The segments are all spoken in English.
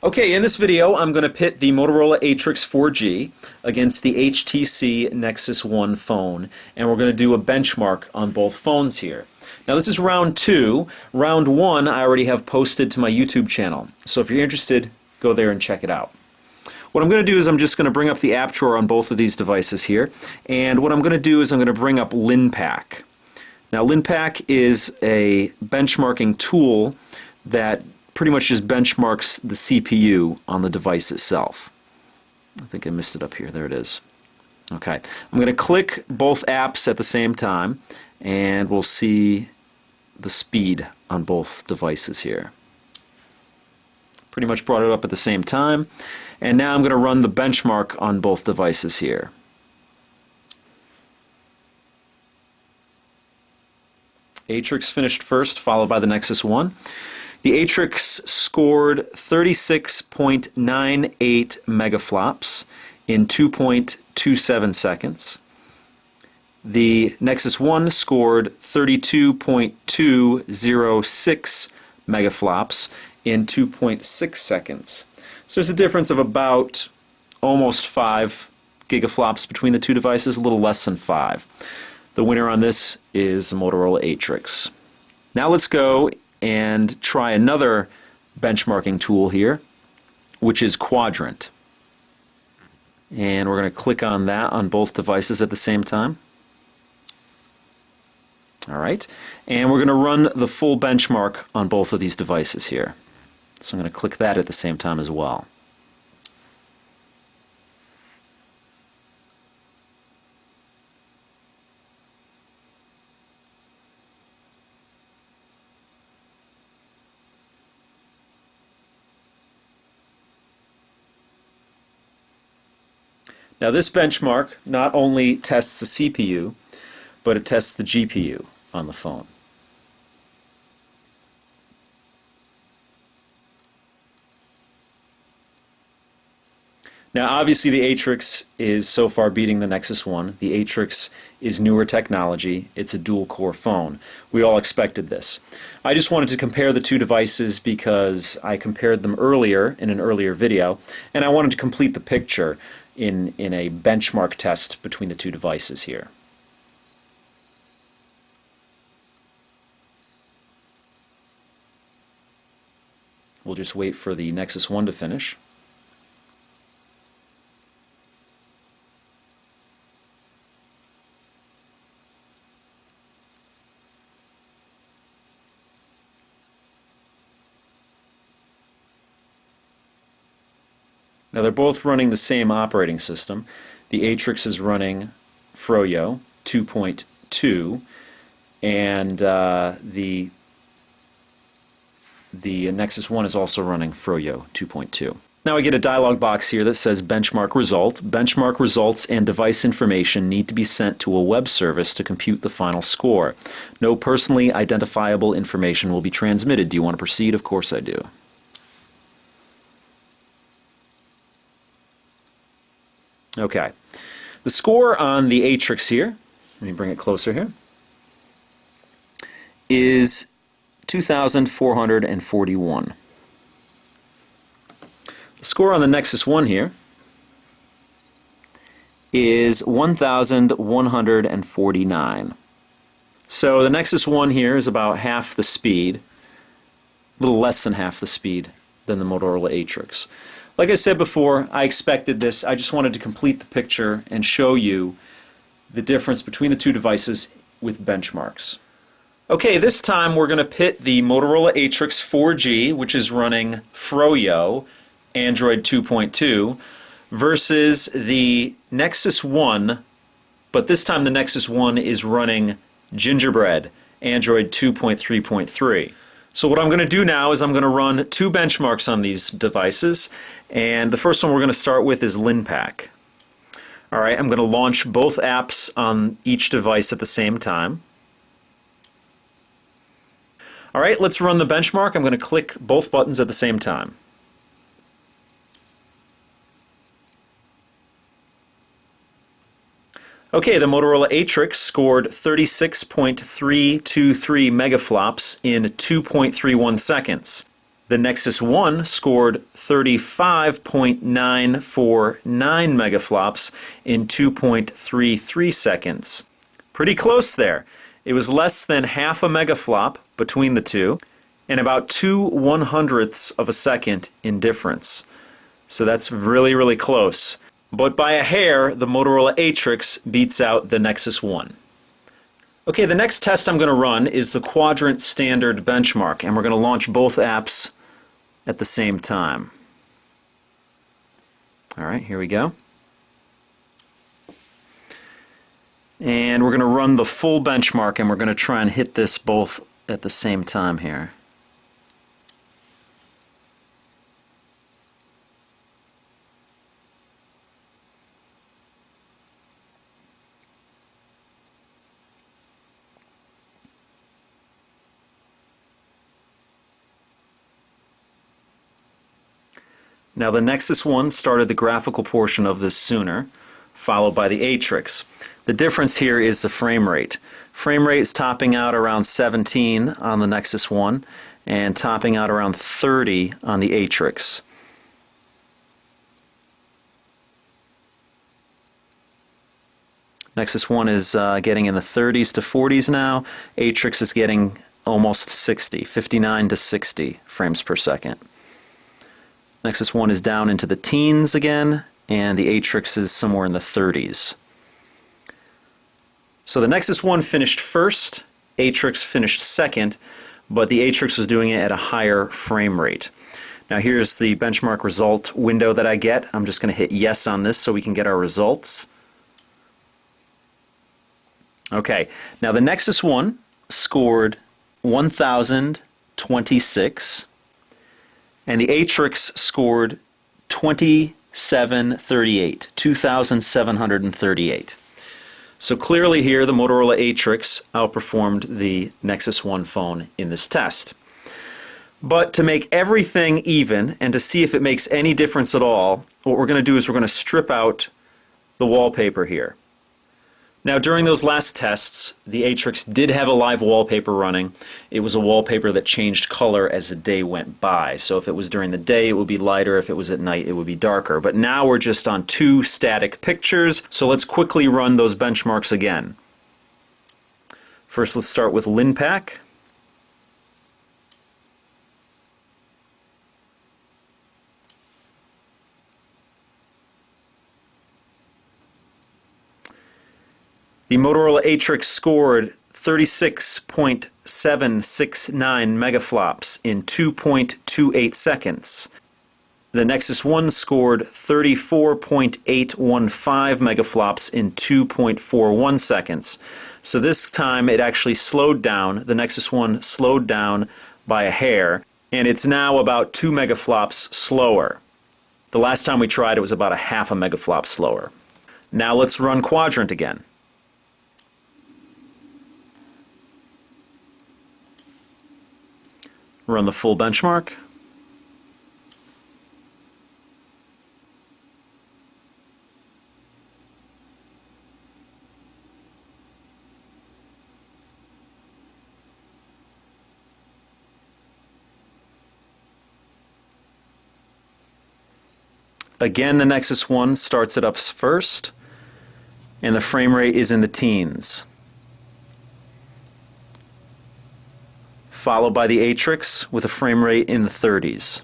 Okay, in this video I'm going to pit the Motorola ATRIX 4G against the HTC Nexus 1 phone, and we're going to do a benchmark on both phones here. Now this is round 2. Round 1 I already have posted to my YouTube channel, so if you're interested, go there and check it out. What I'm going to do is I'm just going to bring up the app drawer on both of these devices here, and what I'm going to do is I'm going to bring up LinPack. Now LinPack is a benchmarking tool that pretty much just benchmarks the CPU on the device itself. I think I missed it up here. There it is. Okay. I'm going to click both apps at the same time, and we'll see the speed on both devices here. Pretty much brought it up at the same time, and now I'm going to run the benchmark on both devices here. ATRIX finished first, followed by the Nexus 1. The ATRIX scored 36.98 megaflops in 2.27 seconds. The Nexus 1 scored 32.206 megaflops in 2.6 seconds. So there's a difference of about almost 5 gigaflops between the two devices, a little less than 5. The winner on this is the Motorola ATRIX. Now let's go and try another benchmarking tool here, which is Quadrant. And we're going to click on that on both devices at the same time. Alright, and we're going to run the full benchmark on both of these devices here. So I'm going to click that at the same time as well. Now this benchmark not only tests the CPU, but it tests the GPU on the phone. Now obviously the ATRIX is so far beating the Nexus 1. The ATRIX is newer technology. It's a dual-core phone. We all expected this. I just wanted to compare the two devices because I compared them earlier in an earlier video, and I wanted to complete the picture in a benchmark test between the two devices here. We'll just wait for the Nexus 1 to finish. Now they're both running the same operating system. The ATRIX is running Froyo 2.2, and the Nexus 1 is also running Froyo 2.2. Now I get a dialog box here that says benchmark result. Benchmark results and device information need to be sent to a web service to compute the final score. No personally identifiable information will be transmitted. Do you want to proceed? Of course I do. Okay, the score on the ATRIX here, let me bring it closer here, is 2,441. The score on the Nexus 1 here is 1,149. So the Nexus 1 here is about half the speed, a little less than half the speed than the Motorola ATRIX. Like I said before, I expected this. I just wanted to complete the picture and show you the difference between the two devices with benchmarks. Okay, this time we're going to pit the Motorola ATRIX 4G, which is running Froyo, Android 2.2, versus the Nexus 1, but this time the Nexus 1 is running Gingerbread, Android 2.3.3. So what I'm going to do now is I'm going to run two benchmarks on these devices, and the first one we're going to start with is LinPack. Alright, I'm going to launch both apps on each device at the same time. Alright, let's run the benchmark. I'm going to click both buttons at the same time. Okay, the Motorola ATRIX scored 36.323 megaflops in 2.31 seconds. The Nexus 1 scored 35.949 megaflops in 2.33 seconds. Pretty close there. It was less than half a megaflop between the two, and about 2/100ths of a second in difference. So that's really, really close. But by a hair, the Motorola ATRIX beats out the Nexus 1. Okay, the next test I'm going to run is the Quadrant Standard Benchmark, and we're going to launch both apps at the same time. Alright, here we go. And we're going to run the full benchmark, and we're going to try and hit this both at the same time here. Now the Nexus 1 started the graphical portion of this sooner, followed by the ATRIX. The difference here is the frame rate. Frame rate is topping out around 17 on the Nexus 1 and topping out around 30 on the ATRIX. Nexus 1 is getting in the 30s to 40s now. ATRIX is getting almost 60, 59 to 60 frames per second. Nexus 1 is down into the teens again, and the ATRIX is somewhere in the 30s. So the Nexus 1 finished first, ATRIX finished second, but the ATRIX was doing it at a higher frame rate. Now here's the benchmark result window that I get. I'm just going to hit yes on this so we can get our results. Okay, now the Nexus 1 scored 1,026. And the ATRIX scored 2,738. So clearly here the Motorola ATRIX outperformed the Nexus 1 phone in this test. But to make everything even and to see if it makes any difference at all, what we're going to do is we're going to strip out the wallpaper here. Now during those last tests, the ATRIX did have a live wallpaper running. It was a wallpaper that changed color as the day went by. So if it was during the day, it would be lighter. If it was at night, it would be darker. But now we're just on two static pictures, so let's quickly run those benchmarks again. First, let's start with LinPack. The Motorola ATRIX scored 36.769 megaflops in 2.28 seconds. The Nexus 1 scored 34.815 megaflops in 2.41 seconds. So this time it actually slowed down. The Nexus 1 slowed down by a hair, and it's now about 2 megaflops slower. The last time we tried it was about a half a megaflop slower. Now let's run Quadrant again. Run the full benchmark. Again, the Nexus 1 starts it up first, and the frame rate is in the teens. Followed by the ATRIX with a frame rate in the 30s.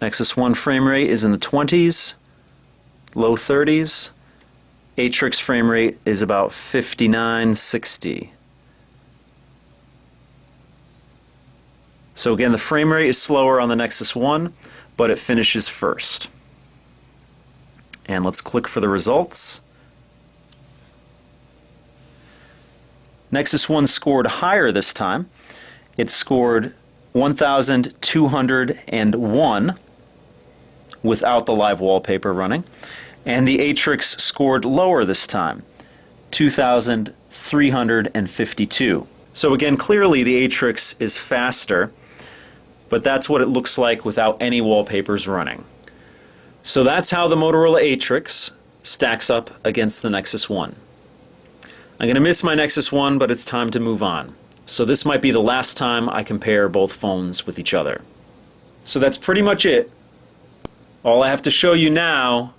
Nexus 1 frame rate is in the 20s, low 30s. ATRIX frame rate is about 59, 60. So again, the frame rate is slower on the Nexus 1, but it finishes first. And let's click for the results. Nexus 1 scored higher this time. It scored 1,201 without the live wallpaper running. And the ATRIX scored lower this time, 2,352. So again, clearly the ATRIX is faster, but that's what it looks like without any wallpapers running. So that's how the Motorola ATRIX stacks up against the Nexus 1. I'm going to miss my Nexus 1, but it's time to move on. So this might be the last time I compare both phones with each other. So that's pretty much it. All I have to show you now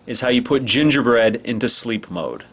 is how you put Gingerbread into sleep mode.